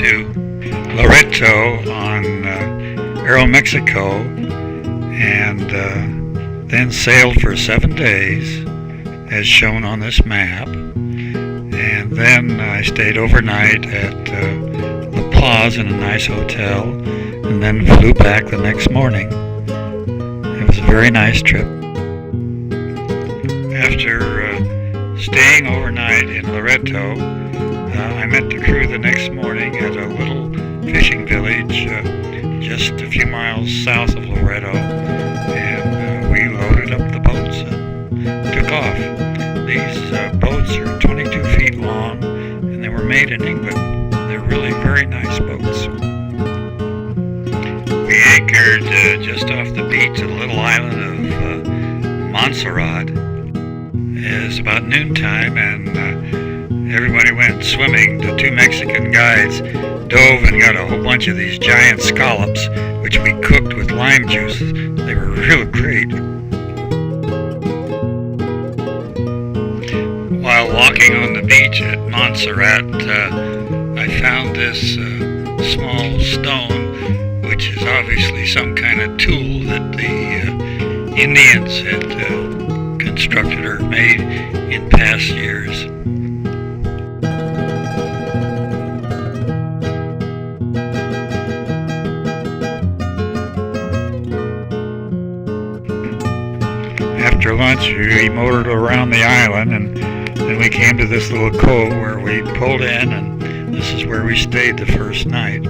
to Loreto on Aeromexico, and then sailed for 7 days as shown on this map, and then I stayed overnight at La Paz in a nice hotel, and then flew back the next morning. It was a very nice trip. After staying overnight in Loreto, I met the crew the next morning at a little fishing village just a few miles south of Loreto, and we loaded up the boats and took off. These boats are 22 feet long, and they were made in England. They're really very nice boats. We anchored just off the beach at a little island of Montserrat. It was about noontime, and everybody went swimming. The two Mexican guides dove and got a whole bunch of these giant scallops, which we cooked with lime juice. They were real great. While walking on the beach at Montserrat, I found this small stone, which is obviously some kind of tool that the Indians had constructed or made in past years. After lunch, we motored around the island, and then we came to this little cove where we pulled in, and this is where we stayed the first night.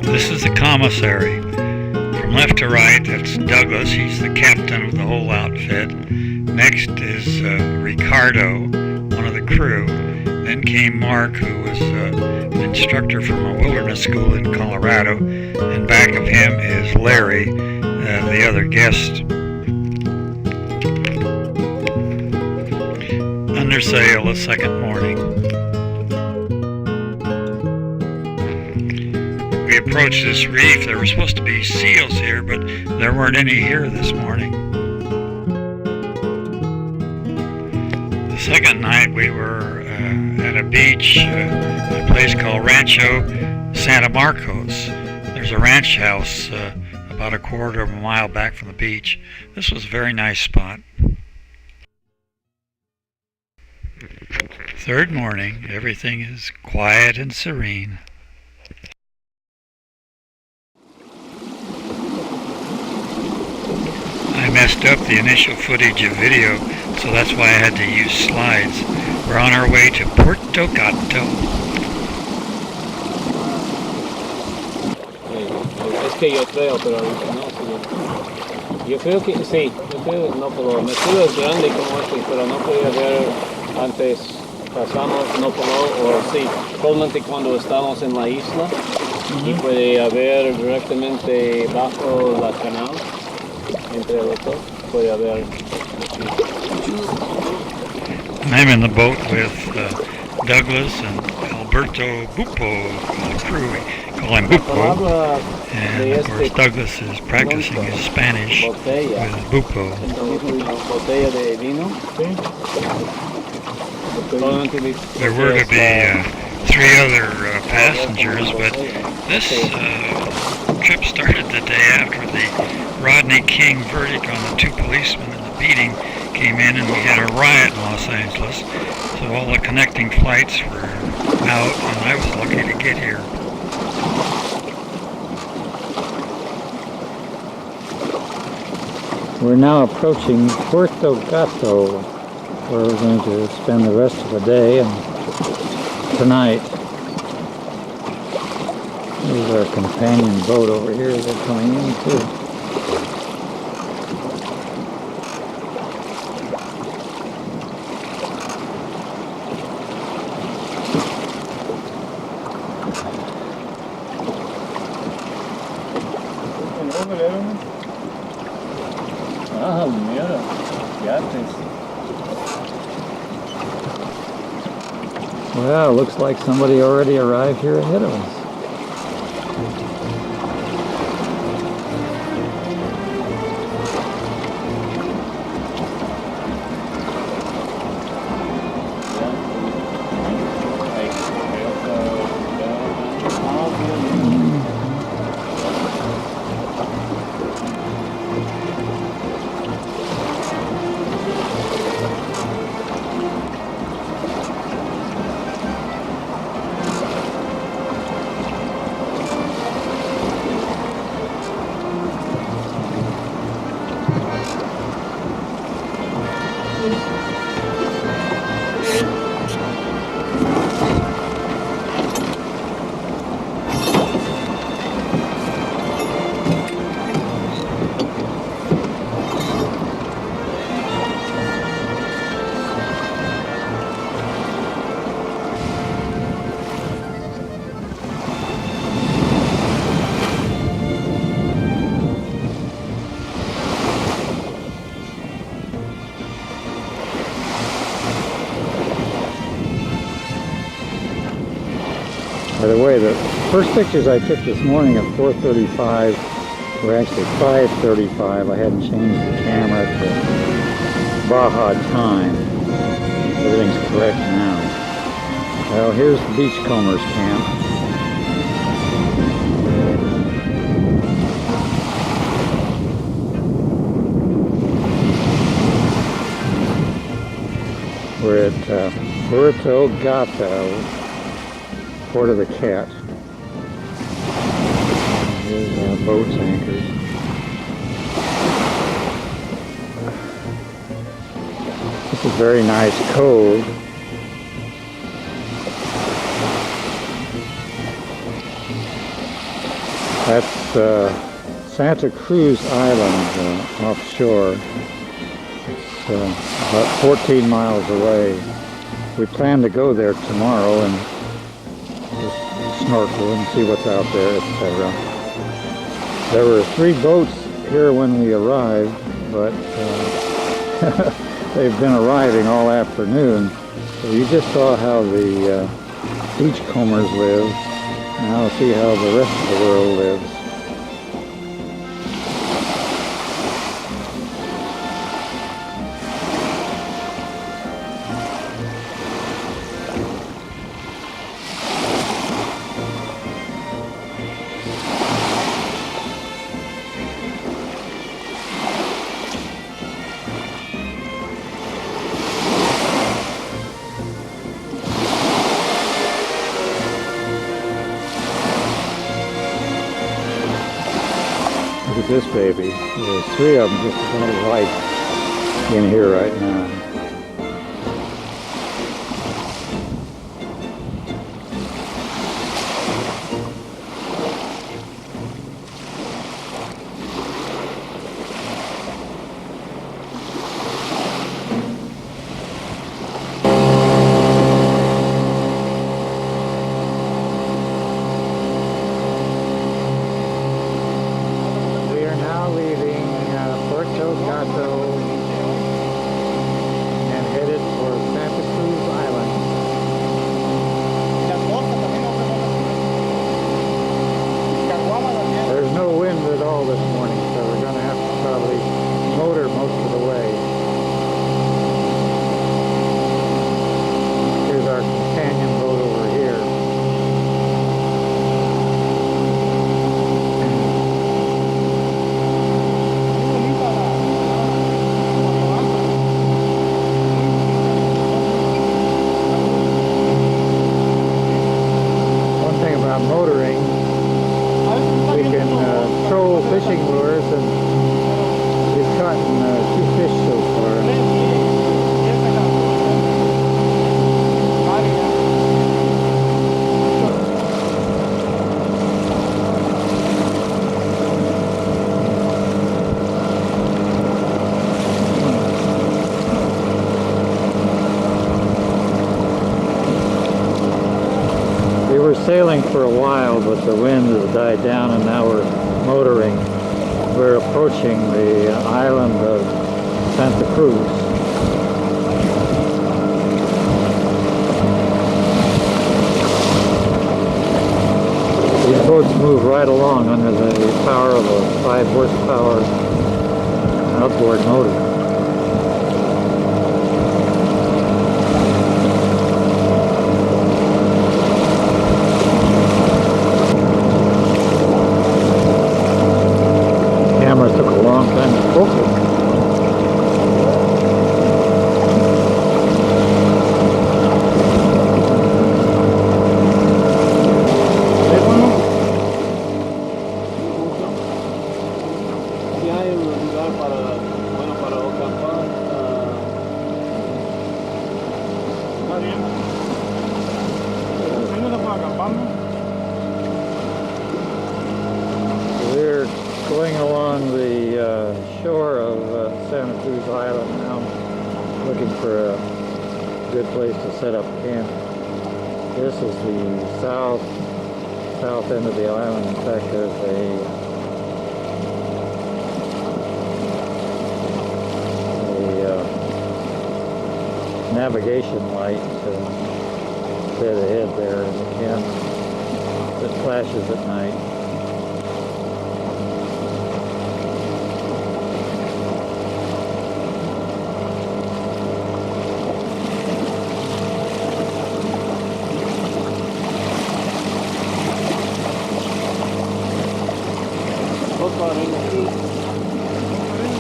This is the commissary. From left to right, that's Douglas. He's the captain of the whole outfit. Next is Ricardo, one of the crew. Then came Mark, who was an instructor from a wilderness school in Colorado. And back of him is Larry, the other guest. Under sail the second morning. We approached this reef. There were supposed to be seals here, but there weren't any here this morning. The second night we were at a beach, a place called Rancho Santa Marcos. There's a ranch house about a quarter of a mile back from the beach. This was a very nice spot. Third morning, everything is quiet and serene. I messed up the initial footage of video, so that's why I had to use slides. We're on our way to Puerto Gato. Es que yo creo, pero no, yo creo que sí, yo creo no, pero Mercurio es grande como este, pero no podía ver antes, pasamos, no puedo, o sí, solamente cuando estamos en la isla, y puede haber directamente bajo la canal. Entre los dos puede haber. I'm in the boat with Douglas and Alberto Bupo, the crew. We call him Bupo. And of course Douglas is practicing his Spanish with Bupo. Botella de vino. There were to be 3 other passengers, but this trip started the day after the Rodney King verdict on the 2 policemen and the beating came in, and we had a riot in Los Angeles. So all the connecting flights were out, and I was lucky to get here. We're now approaching Puerto Gato, where we're going to spend the rest of the day and tonight. There's our companion boat over here they're coming in too. Ah, mira, yates. Well, looks like somebody already arrived here ahead of us. By the way, the first pictures I took this morning at 4:35 were actually 5:35. I hadn't changed the camera to Baja time. Everything's correct now. Well, here's the Beachcombers camp. We're at Puerto Gata, Port of the Cat. Here's our boats anchored. This is a very nice cove. That's Santa Cruz Island offshore. It's about 14 miles away. We plan to go there tomorrow and just snorkel and see what's out there, etc. There were 3 boats here when we arrived, but they've been arriving all afternoon. So you just saw how the beachcombers live. Now see how the rest of the world lives. Look at this baby. There's 3 of them just about white in here right now. And headed for Santa Cruz Island. There's no wind at all this morning, so we're going to have to probably motor most of the way. Here's our companion boat over here. Motoring, we can throw fishing lures, and we've caught 2 fish so far. We were sailing for a while, but the wind has died down and now we're motoring. We're approaching the island of Santa Cruz. These boats move right along under the power of a 5 horsepower outboard motor. Took a long time to focus. Si hay un lugar para acampar, está bien. ¿Tengo para acampar? We're going along the shore of Santa Cruz Island now, looking for a good place to set up camp. This is the south end of the island. In fact, there's a navigation light set ahead there in the camp. that flashes at night.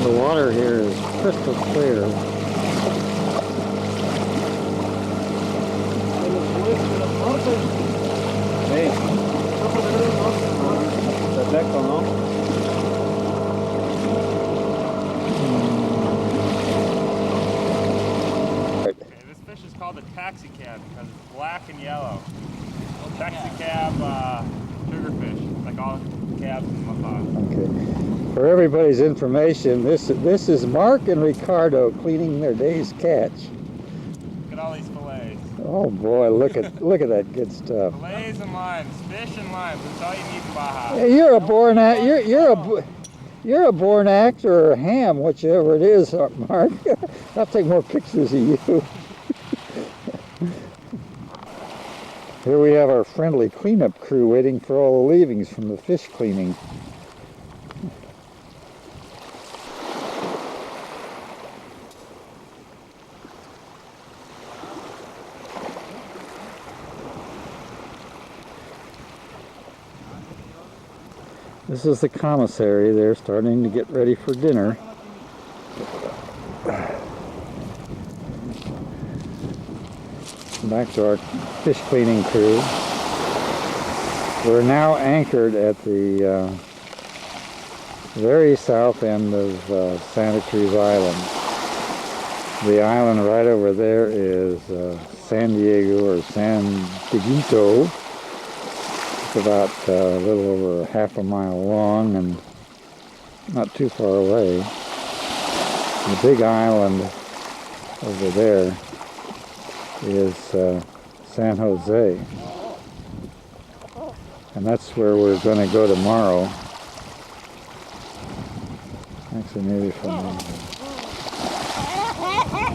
The water here is crystal clear. This fish is called a taxi cab because it's black and yellow. Taxi cab sugarfish, like all cabs in Baja. Okay. For everybody's information, this is Mark and Ricardo cleaning their day's catch. Look at all these fillets. Oh boy, look at that good stuff. Fillets and limes, fish and limes. That's all you need in Baja. Hey, you're a born actor or ham, whichever it is, Mark. I'll take more pictures of you. Here we have our friendly cleanup crew waiting for all the leavings from the fish cleaning. This is the commissary. They're starting to get ready for dinner. Back to our fish cleaning crew. We're now anchored at the very south end of Santa Cruz Island. The island right over there is San Diego or San Dieguito. It's about a little over half a mile long and not too far away. The big island over there is San Jose, and that's where we're going to go tomorrow. Actually, maybe from there.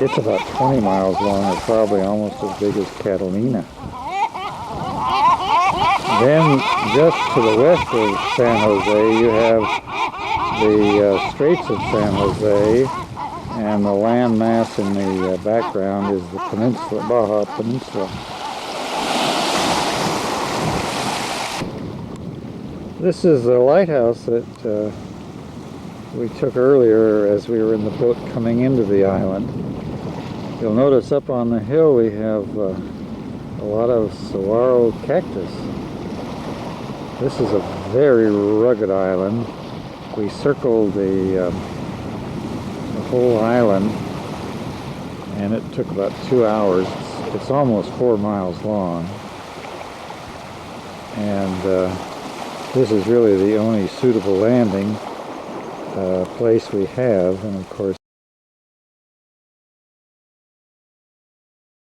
It's about 20 miles long, or probably almost as big as Catalina. Then, just to the west of San Jose, you have the Straits of San Jose, and the land mass in the background is the peninsula, Baja Peninsula. This is the lighthouse that we took earlier as we were in the boat coming into the island. You'll notice up on the hill we have a lot of saguaro cactus. This is a very rugged island. We circled the whole island, and it took about 2 hours. It's almost 4 miles long, and this is really the only suitable landing place we have. And of course,